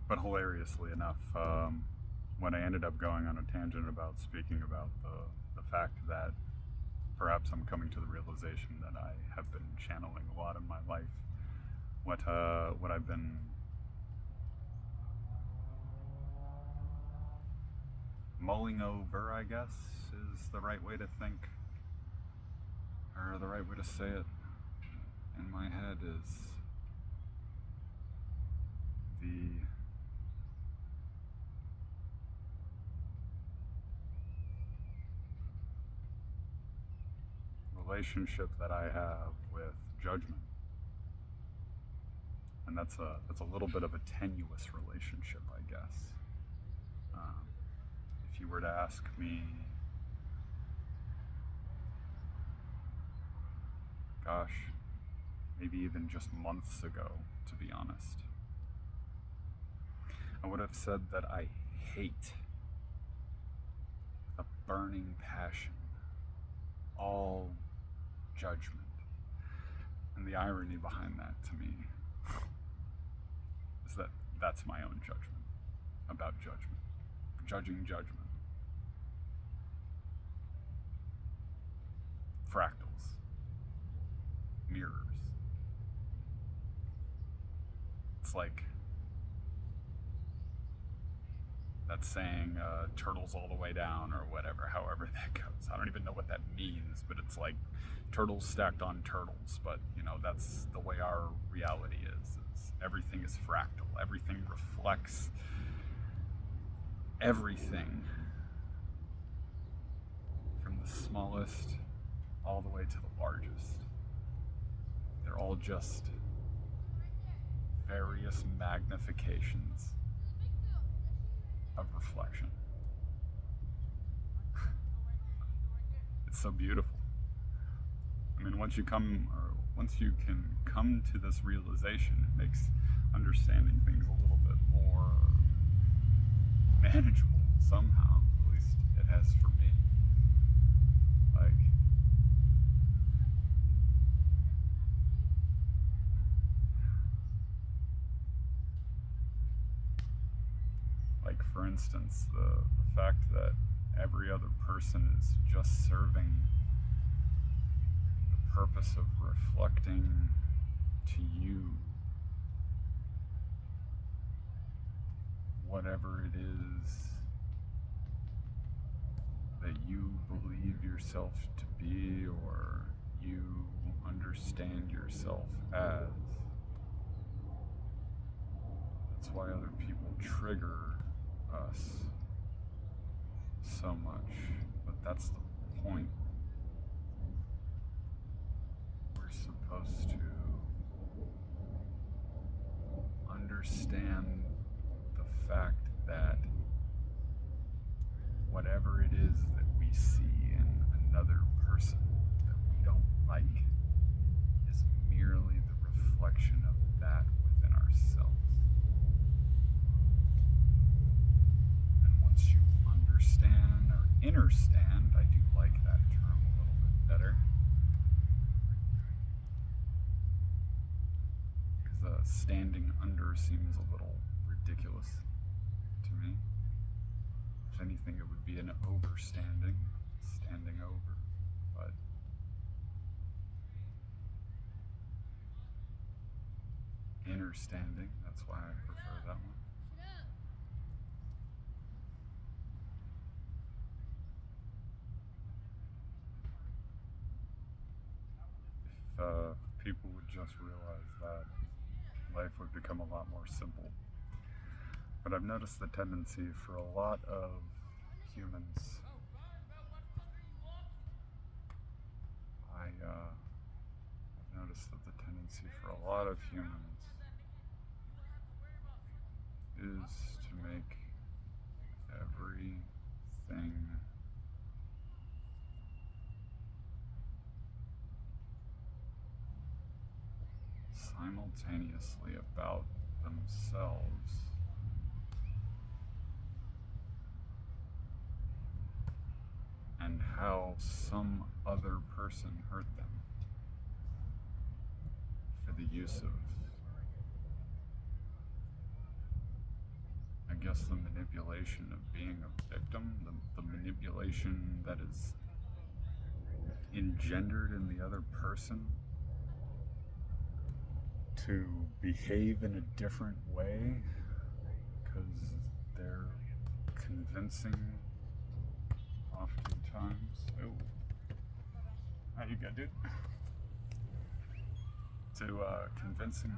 But hilariously enough, when I ended up going on a tangent about speaking about the fact that perhaps I'm coming to the realization that I have been channeling a lot in my life. What I've been mulling over, I guess, is the right way to think, or the right way to say it in my head is the relationship that I have with judgment. And that's a little bit of a tenuous relationship, I guess. Um, if you were to ask me, gosh, maybe even just months ago, to be honest, I would have said that I hate a burning passion all judgment. And the irony behind that to me is that that's my own judgment about judgment, judging judgment. Fractals, mirrors. It's like that saying, turtles all the way down, or whatever, however that goes. I don't even know what that means, but it's like turtles stacked on turtles. But, that's the way our reality is everything is fractal. Everything reflects everything from the smallest all the way to the largest. They're all just various magnifications of reflection. It's so beautiful. I mean, once you can come to this realization, it makes understanding things a little bit more manageable somehow. At least it has for me. Like for instance, the fact that every other person is just serving the purpose of reflecting to you whatever it is that you believe yourself to be, or you understand yourself as. That's why other people trigger us so much, but that's the point. We're supposed to understand the fact that whatever it is that we see in another person that we don't like is merely the reflection of that within ourselves. And once you understand or understand, I do like that term a little bit better, because standing under seems a little ridiculous to me. If anything, it would be an overstanding, standing over. But inner standing, that's why I prefer that one. If people would just realize that, life would become a lot more simple. But I've noticed the tendency for a lot of humans, I've noticed that the tendency for a lot of humans is to make everything simultaneously about themselves and how some other person hurt them, for the use of guess the manipulation of being a victim, the manipulation that is engendered in the other person to behave in a different way because they're convincing oftentimes. Oh, how you got, dude? To convincing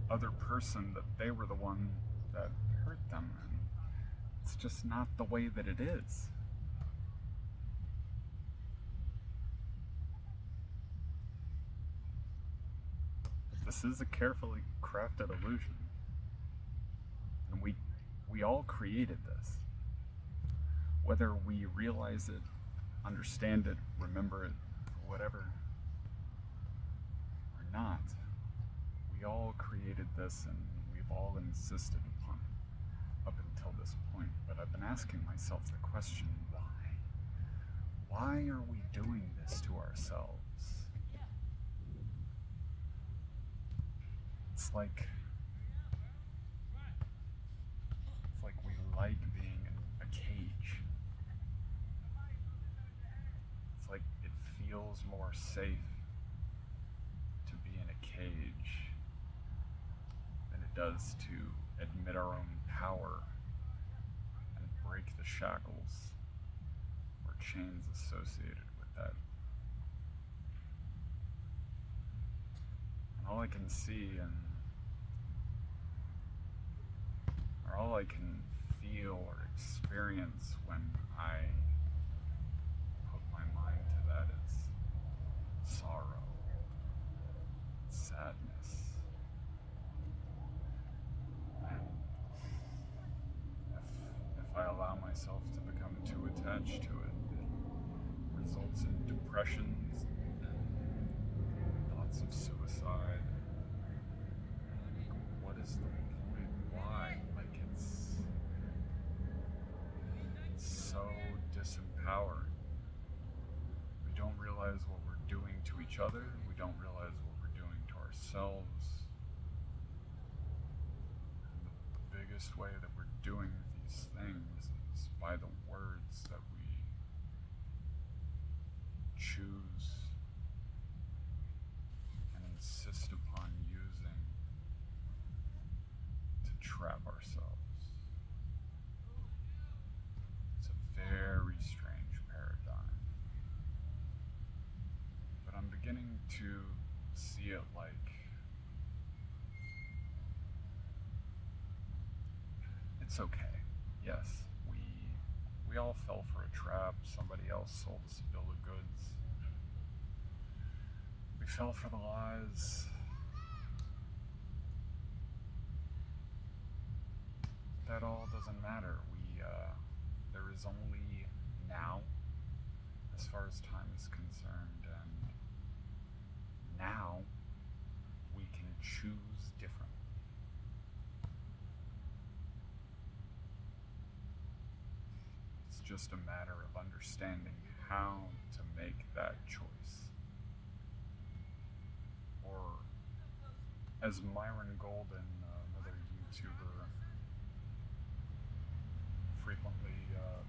the other person that they were the one that hurt them, and it's just not the way that it is. This is a carefully crafted illusion, and we all created this. Whether we realize it, understand it, remember it, whatever, or not, we all created this, and we've all insisted upon it up until this point. But I've been asking myself the question, why? Why are we doing this to ourselves? It's like we like being in a cage. It's like it feels more safe to be in a cage than it does to admit our own power and break the shackles or chains associated with that. And all I can see or all I can feel or experience when I put my mind to that is sorrow, sadness. And if I allow myself to become too attached to it, it results in depressions and thoughts of suicide. What is the point? Why? It's so disempowering. We don't realize what we're doing to each other. We don't realize what we're doing to ourselves. And the biggest way that we're doing these things is by the words that we choose and insist upon using to trap ourselves. It's a very strange paradigm. But I'm beginning to see it like it's okay. Yes, we all fell for a trap. Somebody else sold us a bill of goods. We fell for the lies. That all doesn't matter. There is only now, as far as time is concerned, and now we can choose differently. It's just a matter of understanding how to make that choice. Or, as Myron Golden, another YouTuber, frequently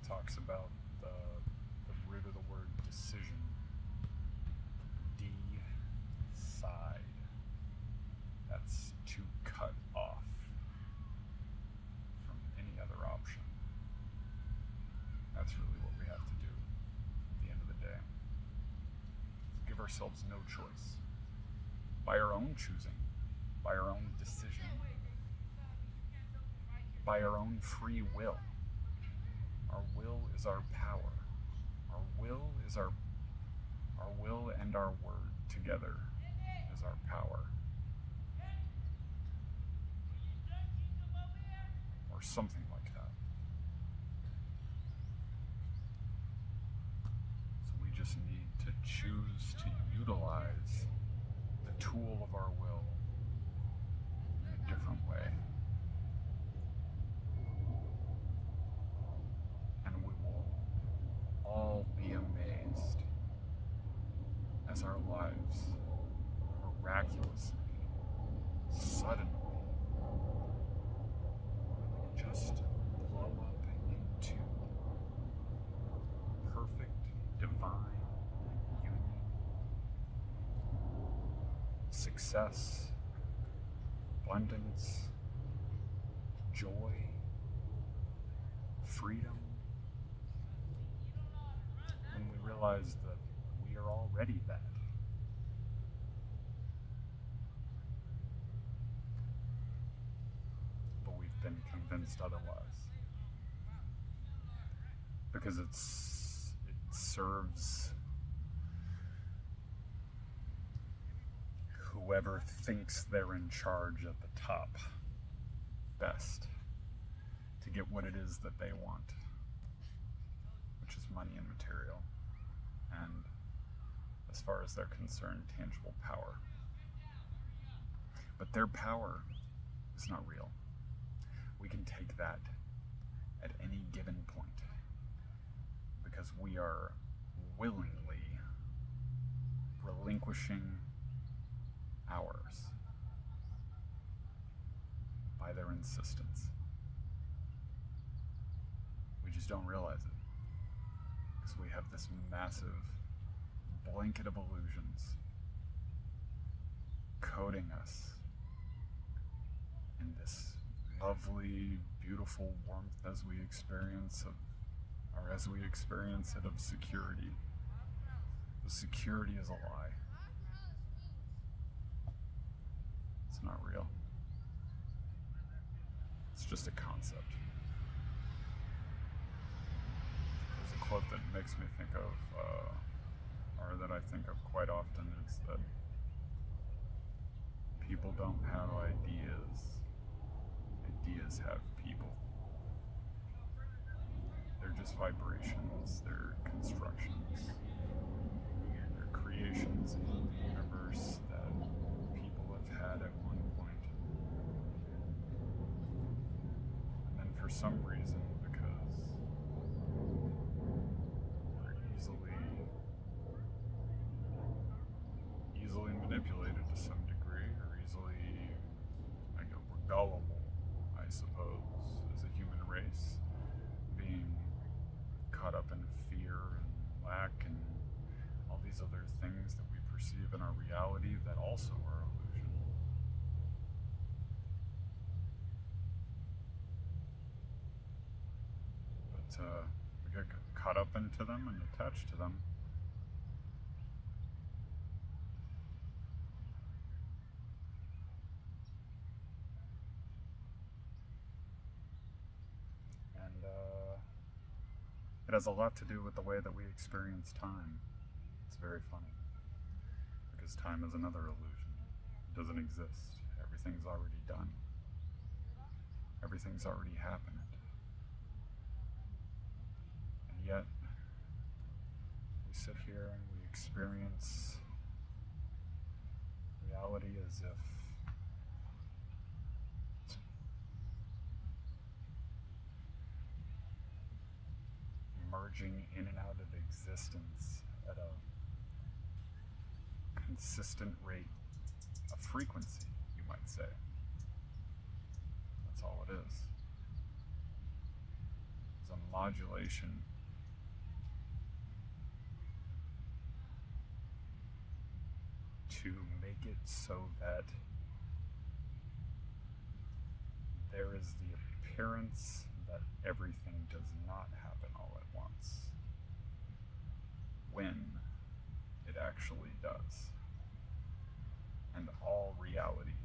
talks about the root of the word decision. Decide. That's to cut off from any other option. That's really what we have to do at the end of the day. Give ourselves no choice. By our own choosing, by our own decision, by our own free will. Our will is our power. Our will is our will and our word together is our power. Or something like that. So we just need to choose to utilize the tool of our will in a different way. All be amazed as our lives miraculously, suddenly, just success, abundance, joy, freedom, when we realize that we are already that. But we've been convinced otherwise. Because it serves whoever thinks they're in charge at the top best to get what it is that they want, which is money and material, and as far as they're concerned, tangible power. But their power is not real. We can take that at any given point because we are willingly relinquishing ours by their insistence. We just don't realize it because we have this massive blanket of illusions coating us in this lovely, beautiful warmth as we experience it of security. The security is a lie. It's not real. It's just a concept. There's a quote that makes me think of, or that I think of quite often, is that people don't have ideas. Ideas have people. They're just vibrations, they're constructions, they're creations in the universe that people have had at one point. And then for some reason, because we're easily manipulated to some degree, or easily, we're gullible, I suppose, as a human race, being caught up in fear and lack and all these other things that we perceive in our reality that also are illusion. But we get caught up into them and attached to them. And it has a lot to do with the way that we experience time. It's very funny. Because time is another illusion. It doesn't exist. Everything's already done. Everything's already happened. And yet, we sit here and we experience reality as if it's merging in and out of existence at a consistent rate of frequency, you might say. That's all it is. It's a modulation to make it so that there is the appearance that everything does not happen all at once, when it actually does. And all reality